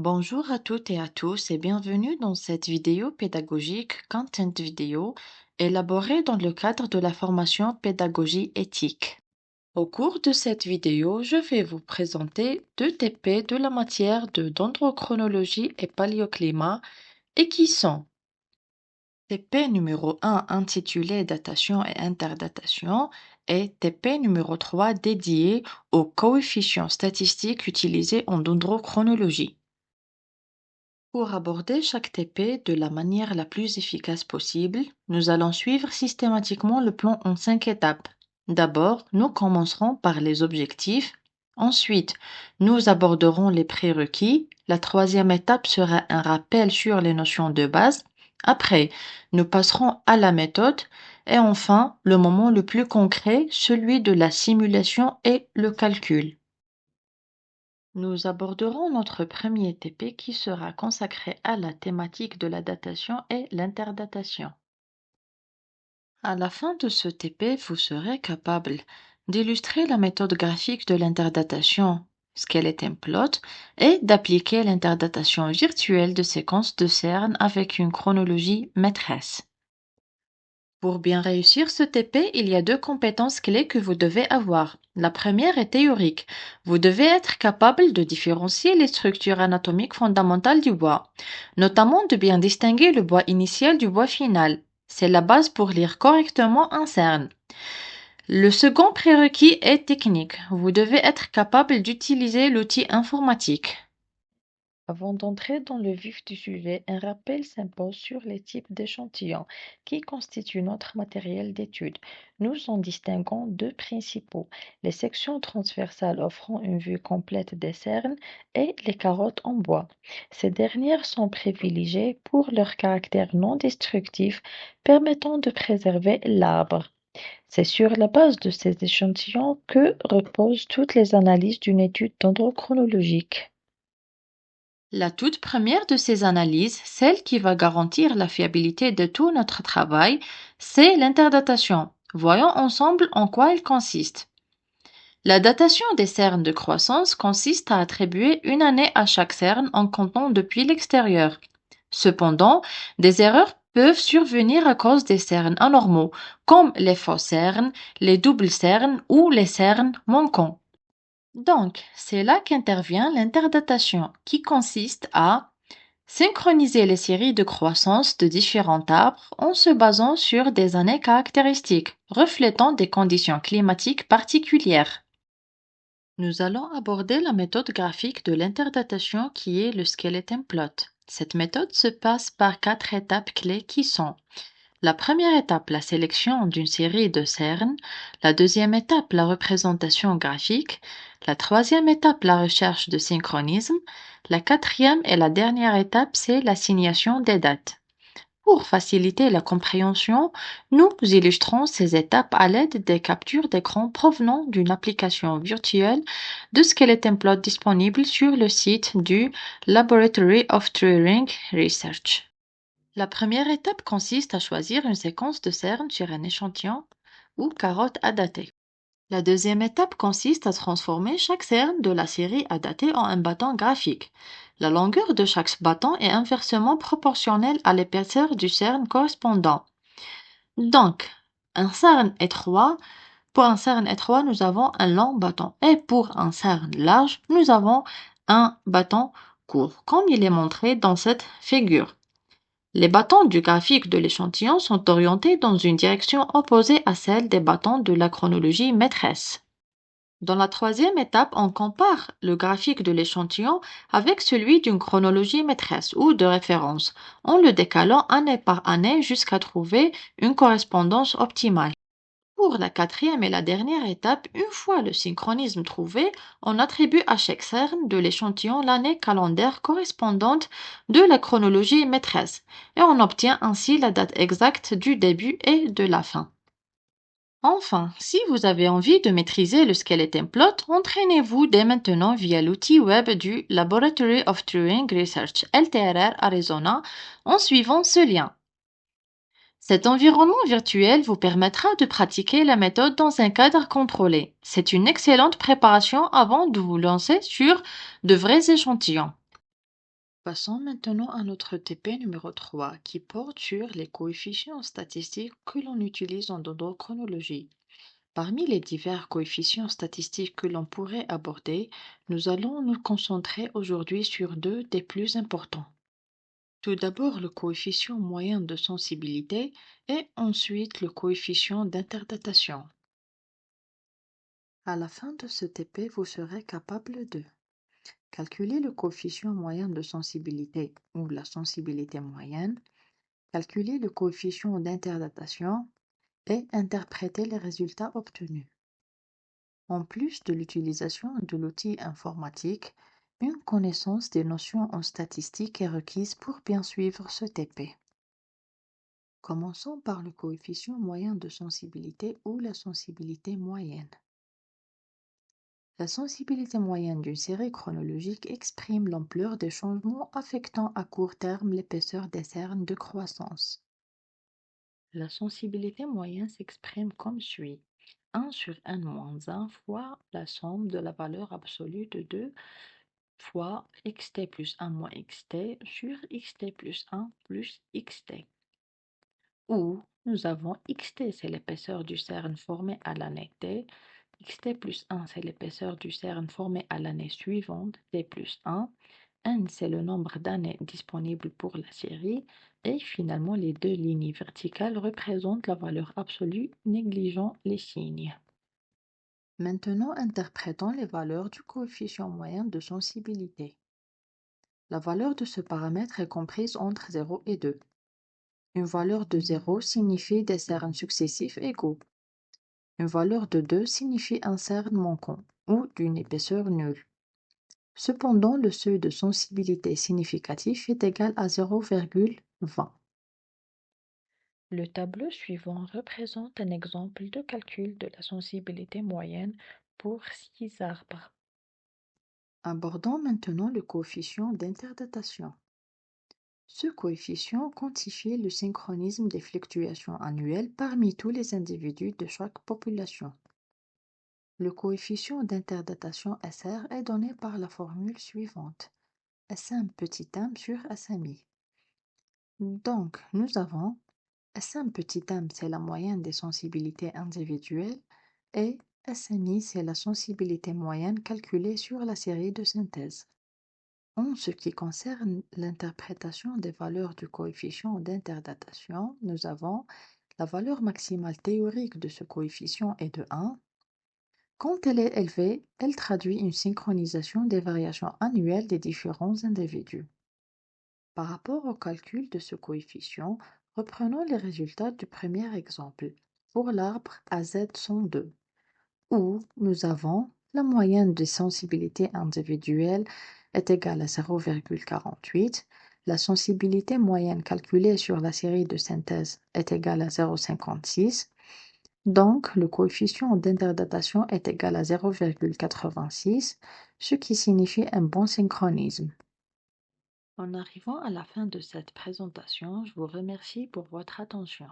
Bonjour à toutes et à tous et bienvenue dans cette vidéo pédagogique Content Vidéo élaborée dans le cadre de la formation Pédagogie éthique. Au cours de cette vidéo, je vais vous présenter deux TP de la matière de dendrochronologie et paléoclimat et qui sont TP numéro 1 intitulé Datation et interdatation et TP numéro 3 dédié aux coefficients statistiques utilisés en dendrochronologie. Pour aborder chaque TP de la manière la plus efficace possible, nous allons suivre systématiquement le plan en 5 étapes. D'abord, nous commencerons par les objectifs. Ensuite, nous aborderons les prérequis. La troisième étape sera un rappel sur les notions de base. Après, nous passerons à la méthode. Et enfin, le moment le plus concret, celui de la simulation et le calcul. Nous aborderons notre premier TP qui sera consacré à la thématique de la datation et l'interdatation. À la fin de ce TP, vous serez capable d'illustrer la méthode graphique de l'interdatation, skeleton plot, et d'appliquer l'interdatation virtuelle de séquences de CERN avec une chronologie maîtresse. Pour bien réussir ce TP, il y a deux compétences clés que vous devez avoir. La première est théorique. Vous devez être capable de différencier les structures anatomiques fondamentales du bois, notamment de bien distinguer le bois initial du bois final. C'est la base pour lire correctement un CERN. Le second prérequis est technique. Vous devez être capable d'utiliser l'outil informatique. Avant d'entrer dans le vif du sujet, un rappel s'impose sur les types d'échantillons qui constituent notre matériel d'étude. Nous en distinguons deux principaux, les sections transversales offrant une vue complète des cernes et les carottes en bois. Ces dernières sont privilégiées pour leur caractère non destructif permettant de préserver l'arbre. C'est sur la base de ces échantillons que reposent toutes les analyses d'une étude dendrochronologique. La toute première de ces analyses, celle qui va garantir la fiabilité de tout notre travail, c'est l'interdatation. Voyons ensemble en quoi elle consiste. La datation des cernes de croissance consiste à attribuer une année à chaque cerne en comptant depuis l'extérieur. Cependant, des erreurs peuvent survenir à cause des cernes anormaux, comme les faux cernes, les doubles cernes ou les cernes manquants. Donc, c'est là qu'intervient l'interdatation, qui consiste à synchroniser les séries de croissance de différents arbres en se basant sur des années caractéristiques, reflétant des conditions climatiques particulières. Nous allons aborder la méthode graphique de l'interdatation qui est le skeleton plot. Cette méthode se passe par 4 étapes clés qui sont la première étape, la sélection d'une série de cernes. La deuxième étape, la représentation graphique. La troisième étape, la recherche de synchronisme. La quatrième et la dernière étape, c'est l'assignation des dates. Pour faciliter la compréhension, nous illustrons ces étapes à l'aide des captures d'écran provenant d'une application virtuelle de skeleton plot disponible sur le site du Laboratory of Turing Research. La première étape consiste à choisir une séquence de cernes sur un échantillon ou carotte à dater. La deuxième étape consiste à transformer chaque cerne de la série à dater en un bâton graphique. La longueur de chaque bâton est inversement proportionnelle à l'épaisseur du cerne correspondant. Donc, pour un cerne étroit, nous avons un long bâton et pour un cerne large, nous avons un bâton court, comme il est montré dans cette figure. Les bâtons du graphique de l'échantillon sont orientés dans une direction opposée à celle des bâtons de la chronologie maîtresse. Dans la troisième étape, on compare le graphique de l'échantillon avec celui d'une chronologie maîtresse ou de référence, en le décalant année par année jusqu'à trouver une correspondance optimale. Pour la quatrième et la dernière étape, une fois le synchronisme trouvé, on attribue à chaque cerne de l'échantillon l'année calendaire correspondante de la chronologie maîtresse et on obtient ainsi la date exacte du début et de la fin. Enfin, si vous avez envie de maîtriser le skeleton plot, entraînez-vous dès maintenant via l'outil web du Laboratory of Turing Research LTRR Arizona en suivant ce lien. Cet environnement virtuel vous permettra de pratiquer la méthode dans un cadre contrôlé. C'est une excellente préparation avant de vous lancer sur de vrais échantillons. Passons maintenant à notre TP numéro 3 qui porte sur les coefficients statistiques que l'on utilise en dendrochronologie. Parmi les divers coefficients statistiques que l'on pourrait aborder, nous allons nous concentrer aujourd'hui sur deux des plus importants. Tout d'abord le coefficient moyen de sensibilité et ensuite le coefficient d'interdatation. À la fin de ce TP, vous serez capable de calculer le coefficient moyen de sensibilité ou la sensibilité moyenne, calculer le coefficient d'interdatation et interpréter les résultats obtenus. En plus de l'utilisation de l'outil informatique, une connaissance des notions en statistique est requise pour bien suivre ce TP. Commençons par le coefficient moyen de sensibilité ou la sensibilité moyenne. La sensibilité moyenne d'une série chronologique exprime l'ampleur des changements affectant à court terme l'épaisseur des cernes de croissance. La sensibilité moyenne s'exprime comme suit. 1 sur n moins 1 fois la somme de la valeur absolue de 2 fois xt plus 1 moins xt sur xt plus 1 plus xt. Où nous avons xt, c'est l'épaisseur du cerne formé à l'année t, xt plus 1, c'est l'épaisseur du cerne formé à l'année suivante, t plus 1, n, c'est le nombre d'années disponibles pour la série, et finalement les deux lignes verticales représentent la valeur absolue négligeant les signes. Maintenant, interprétons les valeurs du coefficient moyen de sensibilité. La valeur de ce paramètre est comprise entre 0 et 2. Une valeur de 0 signifie des cernes successifs égaux. Une valeur de 2 signifie un cerne manquant ou d'une épaisseur nulle. Cependant, le seuil de sensibilité significatif est égal à 0,20. Le tableau suivant représente un exemple de calcul de la sensibilité moyenne pour 6 arbres. Abordons maintenant le coefficient d'interdatation. Ce coefficient quantifie le synchronisme des fluctuations annuelles parmi tous les individus de chaque population. Le coefficient d'interdatation SR est donné par la formule suivante. SM petit m sur SMI. Donc, nous avons SM petit m, c'est la moyenne des sensibilités individuelles, et SMI, c'est la sensibilité moyenne calculée sur la série de synthèse. En ce qui concerne l'interprétation des valeurs du coefficient d'interdatation, nous avons la valeur maximale théorique de ce coefficient est de 1. Quand elle est élevée, elle traduit une synchronisation des variations annuelles des différents individus. Par rapport au calcul de ce coefficient, reprenons les résultats du premier exemple pour l'arbre AZ102, où nous avons la moyenne des sensibilités individuelles est égale à 0,48, la sensibilité moyenne calculée sur la série de synthèse est égale à 0,56, donc le coefficient d'interdatation est égal à 0,86, ce qui signifie un bon synchronisme. En arrivant à la fin de cette présentation, je vous remercie pour votre attention.